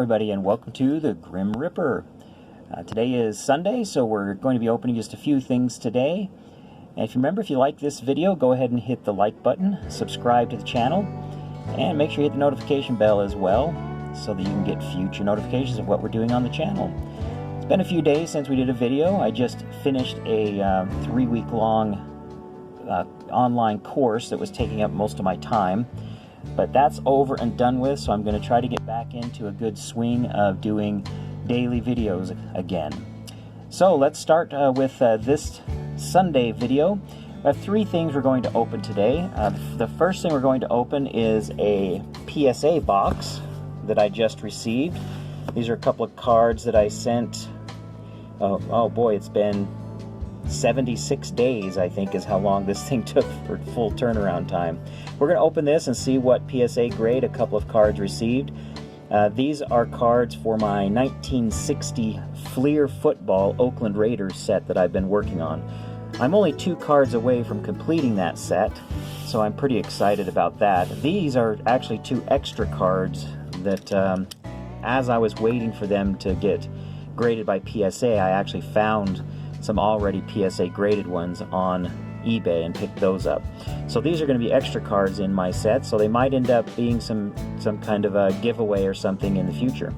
everybody, and welcome to the Grim Ripper. Today is Sunday, so we're going to be opening just a few things today. And if you like this video, go ahead and hit the like button, subscribe to the channel, and make sure you hit the notification bell as well, so that you can get future notifications of what we're doing on the channel. It's been a few days since we did a video. I just finished a 3-week-long online course that was taking up most of my time. But that's over and done with, so I'm going to try to get back into a good swing of doing daily videos again. So let's start with this Sunday video. We have 3 things we're going to open today. The first thing we're going to open is a PSA box that I just received. These are a couple of cards that I sent. Oh boy, it's been 76 days, I think, is how long this thing took for full turnaround time. We're going to open this and see what PSA grade a couple of cards received. These are cards for my 1960 Fleer Football Oakland Raiders set that I've been working on. I'm only 2 cards away from completing that set, so I'm pretty excited about that. These are actually 2 extra cards that, as I was waiting for them to get graded by PSA, I actually found some already PSA graded ones on eBay and picked those up. So these are going to be extra cards in my set, so they might end up being some kind of a giveaway or something in the future.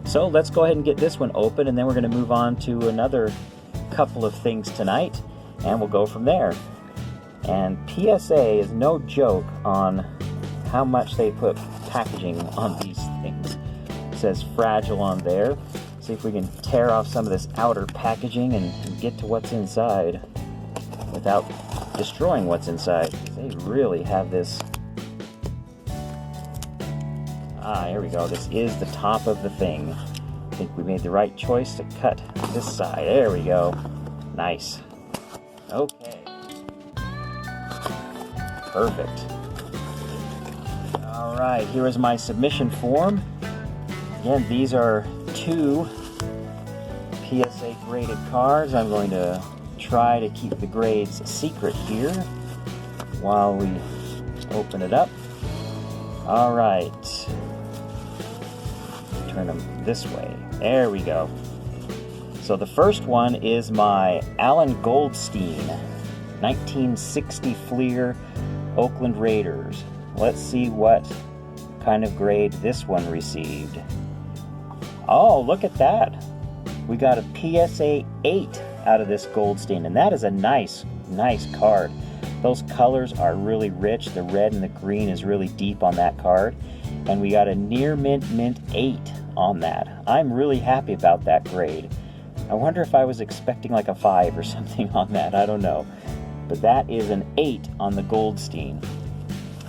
So let's go ahead and get this one open, and then we're going to move on to another couple of things tonight, and we'll go from there. And PSA is no joke on how much they put packaging on these things. It says fragile on there. See if we can tear off some of this outer packaging and get to what's inside without destroying what's inside. They really have this. Here we go. This is the top of the thing. I think we made the right choice to cut this side. There we go. Nice. Okay. Perfect. All right, here is my submission form. Again, these are 2 PSA graded cards. I'm going to try to keep the grades secret here while we open it up. All right. Turn them this way. There we go. So the first one is my Alan Goldstein 1960 Fleer Oakland Raiders. Let's see what kind of grade this one received. Oh, look at that. We got a PSA 8 out of this Goldstein, and that is a nice card. Those colors are really rich. The red and the green is really deep on that card. And we got a near mint 8 on that. I'm really happy about that grade. I wonder if I was expecting like a 5 or something on that. I don't know. But that is an 8 on the Goldstein.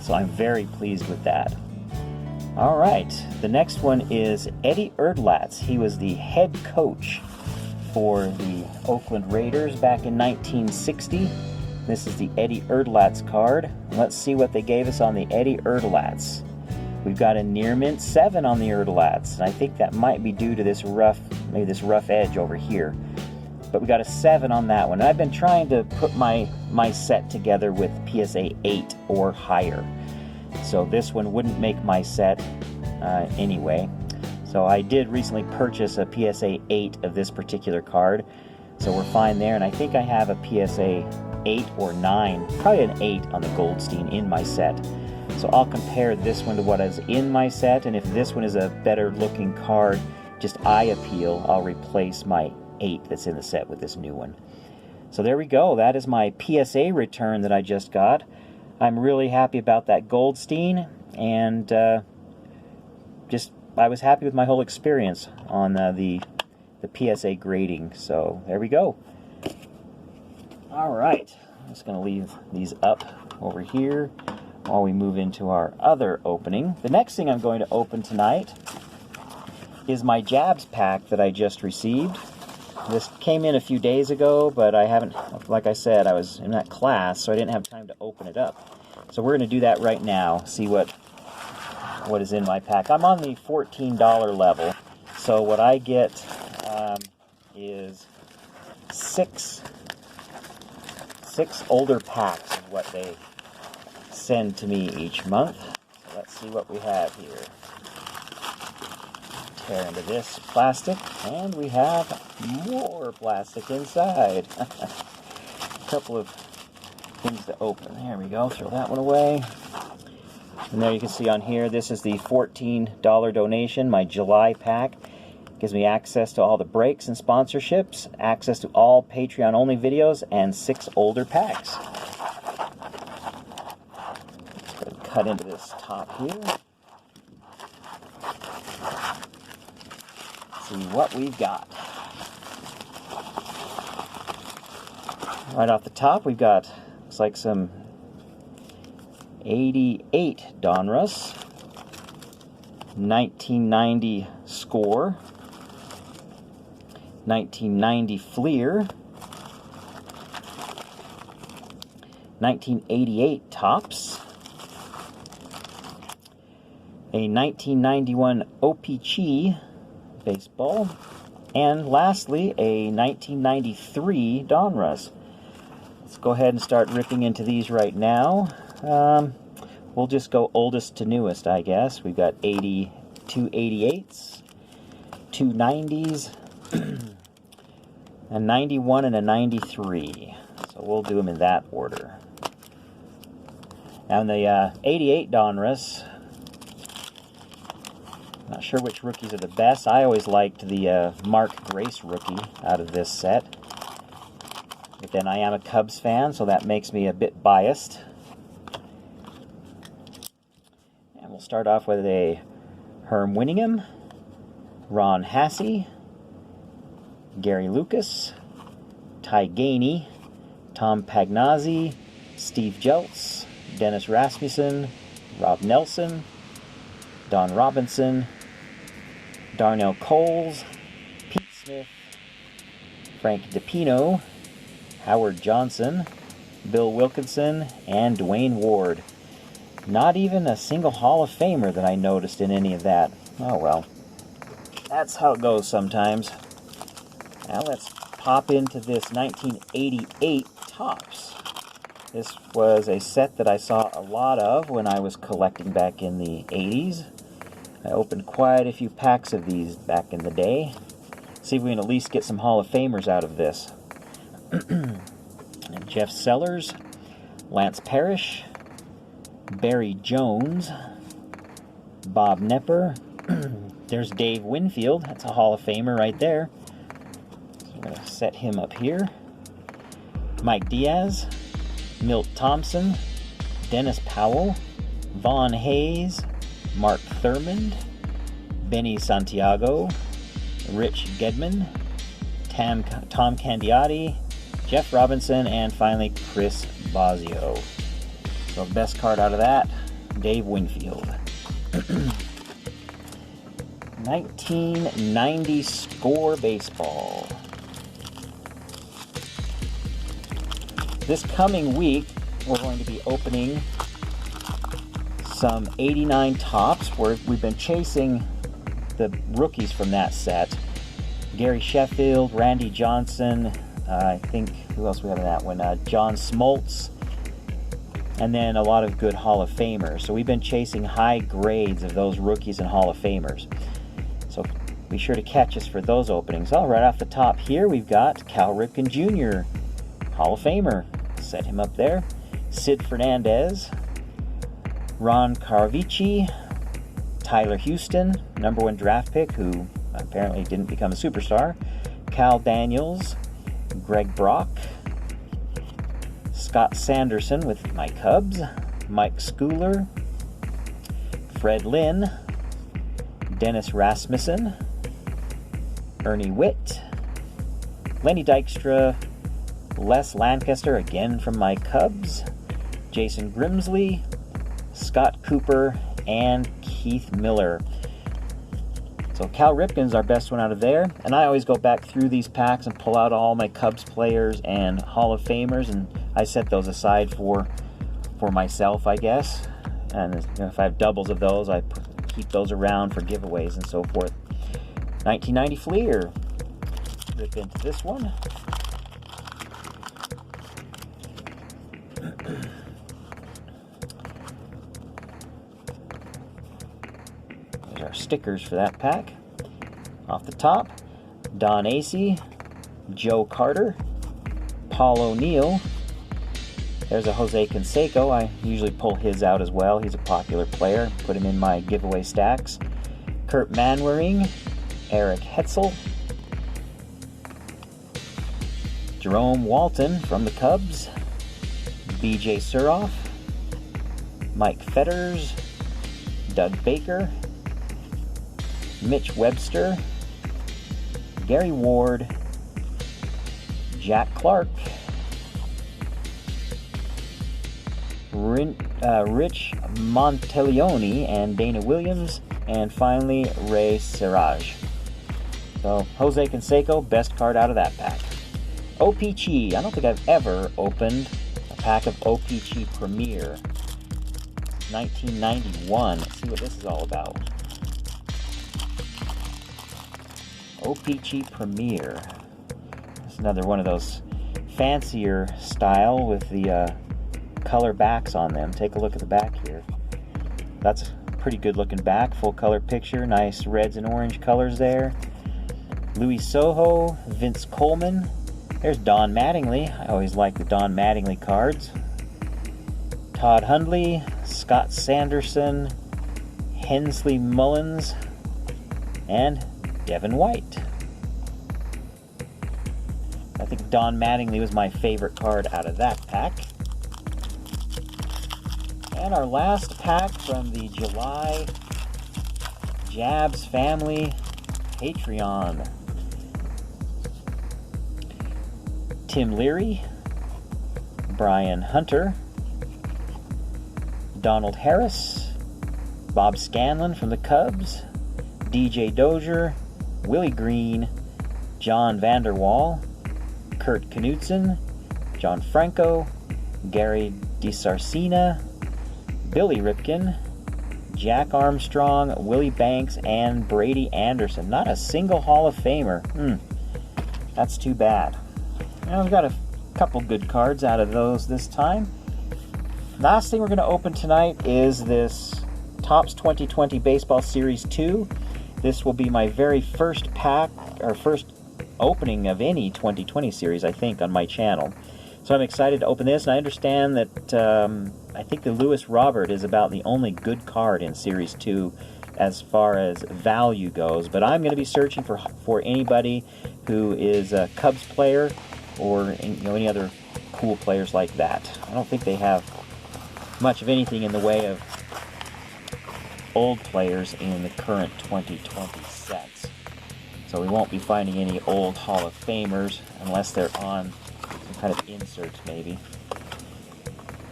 So I'm very pleased with that. All right, the next one is Eddie Erdlatz. He was the head coach for the Oakland Raiders back in 1960. This is the Eddie Erdlatz card. Let's see what they gave us on the Eddie Erdlatz. We've got a near mint 7 on the Erdlatz, and I think that might be due to this rough edge over here. But we got a 7 on that one. And I've been trying to put my set together with PSA 8 or higher. So this one wouldn't make my set anyway. So I did recently purchase a PSA 8 of this particular card. So we're fine there. And I think I have a PSA 8 or 9, probably an 8 on the Goldstein in my set. So I'll compare this one to what is in my set. And if this one is a better looking card, just eye appeal, I'll replace my 8 that's in the set with this new one. So there we go. That is my PSA return that I just got. I'm really happy about that Goldstein, and I was happy with my whole experience on the PSA grading. So there we go. All right, I'm just going to leave these up over here while we move into our other opening. The next thing I'm going to open tonight is my Jabs pack that I just received. This came in a few days ago, but I haven't, like I said, I was in that class, so I didn't have time to open it up. So we're going to do that right now, see what is in my pack. I'm on the $14 level, so what I get is six older packs of what they send to me each month. So let's see what we have here. Tear into this plastic, and we have more plastic inside. A couple of things to open. There we go, throw that one away. And there you can see on here, this is the $14 donation, my July pack. Gives me access to all the breaks and sponsorships, access to all Patreon-only videos, and 6 older packs. Let's go and cut into this top here. See what we've got. Right off the top, we've got, looks like some 88 Donruss, 1990 Score, 1990 Fleer, 1988 Topps, a 1991 OPC baseball, and lastly a 1993 Donruss. Let's go ahead and start ripping into these right now. We'll just go oldest to newest, I guess. We've got 2 88s, 2 90s, a 91 and a 93. So we'll do them in that order. And the 88 Donruss, not sure which rookies are the best. I always liked the Mark Grace rookie out of this set. But then I am a Cubs fan, so that makes me a bit biased. And we'll start off with a Herm Winningham, Ron Hassey, Gary Lucas, Ty Gainey, Tom Pagnazzi, Steve Jeltz, Dennis Rasmussen, Rob Nelson, Don Robinson, Darnell Coles, Pete Smith, Frank DiPino, Howard Johnson, Bill Wilkinson, and Dwayne Ward. Not even a single Hall of Famer that I noticed in any of that. Oh well. That's how it goes sometimes. Now let's pop into this 1988 Topps. This was a set that I saw a lot of when I was collecting back in the 80s. I opened quite a few packs of these back in the day. See if we can at least get some Hall of Famers out of this. Jeff Sellers, Lance Parrish, Barry Jones, Bob Nepper. There's Dave Winfield. That's a Hall of Famer right there. So I'm going to set him up here. Mike Diaz, Milt Thompson, Dennis Powell, Vaughn Hayes, Mark Thurmond, Benny Santiago, Rich Gedman, Tom Candiotti, Jeff Robinson, and finally Chris Bosio. So best card out of that, Dave Winfield. 1990 Score baseball. This coming week, we're going to be opening some 89 Topps, where we've been chasing the rookies from that set. Gary Sheffield, Randy Johnson, I think, who else we have in that one? John Smoltz, and then a lot of good Hall of Famers. So we've been chasing high grades of those rookies and Hall of Famers. So be sure to catch us for those openings. All right, off the top here, we've got Cal Ripken Jr., Hall of Famer. Set him up there. Sid Fernandez, Ron Carvici, Tyler Houston, #1 draft pick, who apparently didn't become a superstar, Cal Daniels, Greg Brock, Scott Sanderson with my Cubs, Mike Schooler, Fred Lynn, Dennis Rasmussen, Ernie Witt, Lenny Dykstra, Les Lancaster, again from my Cubs, Jason Grimsley, Scott Cooper, and Keith Miller. So Cal Ripken's our best one out of there, and I always go back through these packs and pull out all my Cubs players and Hall of Famers, and I set those aside for myself, I guess. And if I have doubles of those, I keep those around for giveaways and so forth. 1990 Fleer. Rip into this one. There's our stickers for that pack. Off the top, Don Acey, Joe Carter, Paul O'Neill. There's a Jose Canseco. I usually pull his out as well. He's a popular player. Put him in my giveaway stacks. Kurt Manwaring, Eric Hetzel, Jerome Walton from the Cubs, B.J. Suroff, Mike Fetters, Doug Baker, Mitch Webster, Gary Ward, Jack Clark, Rich Monteleone and Dana Williams, and finally Ray Siraj. So Jose Canseco, best card out of that pack. OPC. I don't think I've ever opened a pack of OPC Premier. 1991. Let's see what this is all about. OPC Premier. It's another one of those fancier style with the color backs on them. Take a look at the back here. That's a pretty good looking back. Full color picture. Nice reds and orange colors there. Louis Soho. Vince Coleman. There's Don Mattingly. I always like the Don Mattingly cards. Todd Hundley, Scott Sanderson, Hensley Mullins, and Devin White. I think Don Mattingly was my favorite card out of that pack. And our last pack from the July Jabs Family Patreon. Tim Leary, Brian Hunter, Donald Harris, Bob Scanlon from the Cubs, DJ Dozier, Willie Green, John Vanderwall, Kurt Knudsen, John Franco, Gary DiSarcina, Billy Ripken, Jack Armstrong, Willie Banks, and Brady Anderson. Not a single Hall of Famer. That's too bad. Now we've got a couple good cards out of those this time. Last thing we're going to open tonight is this Topps 2020 Baseball Series 2. This will be my very first pack, or first opening of any 2020 series, I think, on my channel. So I'm excited to open this, and I understand that I think the Lewis Robert is about the only good card in Series 2 as far as value goes. But I'm going to be searching for anybody who is a Cubs player or any other cool players like that. I don't think they have much of anything in the way of old players in the current 2020 sets. So we won't be finding any old Hall of Famers unless they're on some kind of inserts maybe. I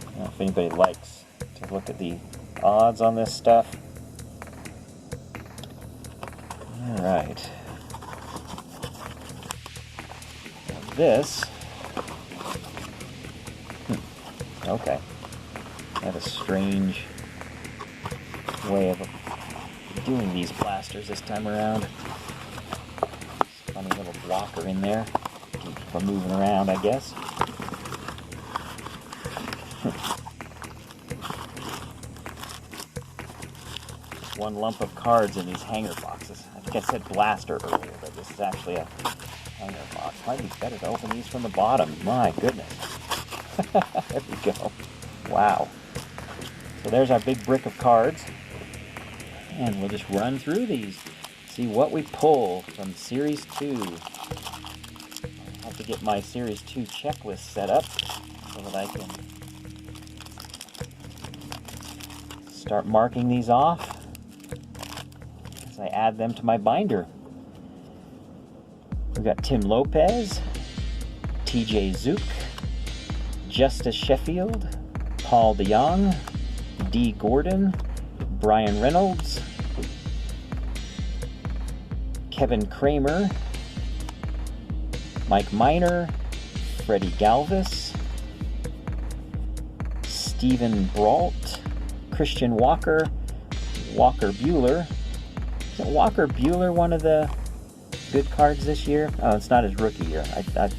don't know if anybody likes to look at the odds on this stuff. Alright. This. Okay. I have a strange way of doing these blasters this time around. Funny little blocker in there. Keep from moving around, I guess. One lump of cards in these hanger boxes. I think I said blaster earlier, but this is actually a hanger box. Might be better to open these from the bottom. My goodness. There we go. Wow. So there's our big brick of cards. And we'll just run through these. See what we pull from Series 2. I'll have to get my Series 2 checklist set up so that I can start marking these off as I add them to my binder. We've got Tim Lopez, TJ Zook, Justice Sheffield, Paul DeYoung, D. Gordon, Brian Reynolds, Kevin Kramer, Mike Minor, Freddie Galvis, Stephen Brault, Christian Walker, Walker Buehler. Is Walker Buehler one of the good cards this year? Oh, it's not his rookie year. I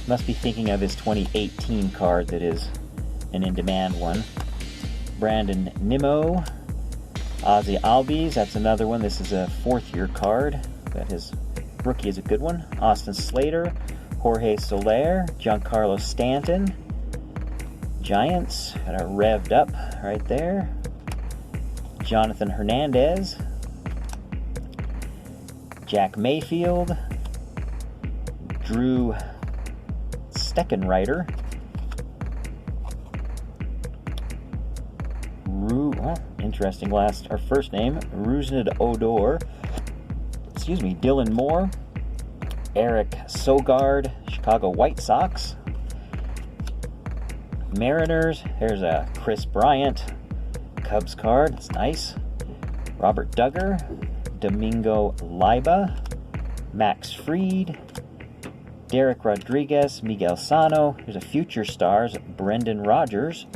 must be thinking of his 2018 card that is an in-demand one. Brandon Nimmo, Ozzy Albies, that's another one. This is a fourth-year card that has Rookie is a good one. Austin Slater, Jorge Soler, Giancarlo Stanton. Giants, got our revved up right there. Jonathan Hernandez. Jack Mayfield. Drew Steckenrider. Interesting our first name. Rusnad Odor. Excuse me, Dylan Moore. Eric Sogard, Chicago White Sox. Mariners, there's a Chris Bryant. Cubs card, that's nice. Robert Duggar. Domingo Leiba. Max Fried. Derek Rodriguez, Miguel Sano. Here's a Future Stars, Brendan Rodgers.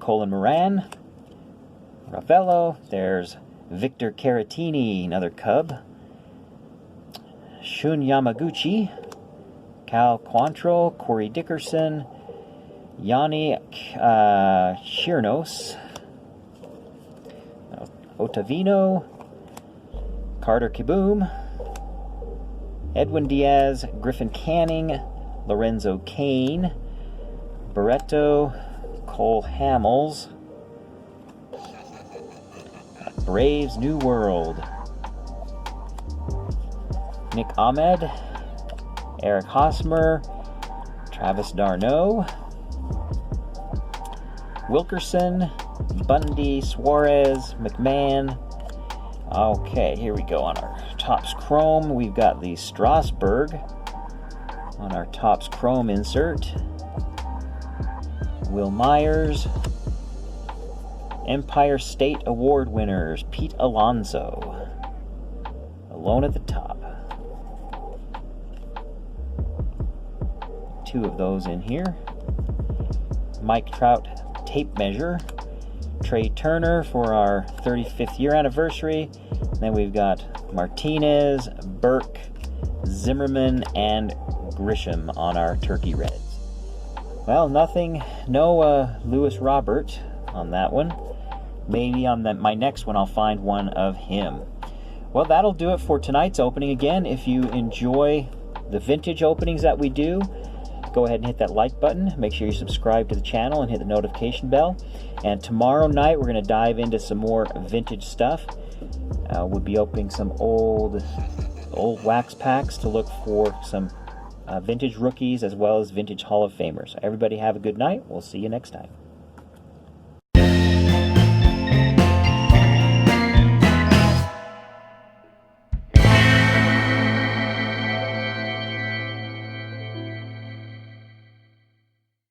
Colin Moran. Ravello. There's Victor Caratini, another Cub. Shun Yamaguchi. Cal Quantrill, Corey Dickerson. Yanni Chirinos. Ottavino. Carter Kiboom. Edwin Diaz, Griffin Canning, Lorenzo Cain, Barreto, Cole Hamels, Braves New World, Nick Ahmed, Eric Hosmer, Travis d'Arnaud, Wilkerson, Bundy, Suarez, McMahon. Okay, here we go on our Topps Chrome. We've got the Strasburg on our Topps Chrome insert. Will Myers. Empire State Award winners, Pete Alonso. Alone at the top. Two of those in here. Mike Trout tape measure. Trey Turner for our 35th year anniversary. And then we've got Martinez, Burke, Zimmerman, and Grisham on our Turkey Reds. Well, no Lewis Robert on that one. Maybe on my next one I'll find one of him. Well, that'll do it for tonight's opening. Again, if you enjoy the vintage openings that we do, go ahead and hit that like button. Make sure you subscribe to the channel and hit the notification bell. And tomorrow night we're going to dive into some more vintage stuff. We'll be opening some old wax packs to look for some vintage rookies as well as vintage Hall of Famers. Everybody have a good night. We'll see you next time.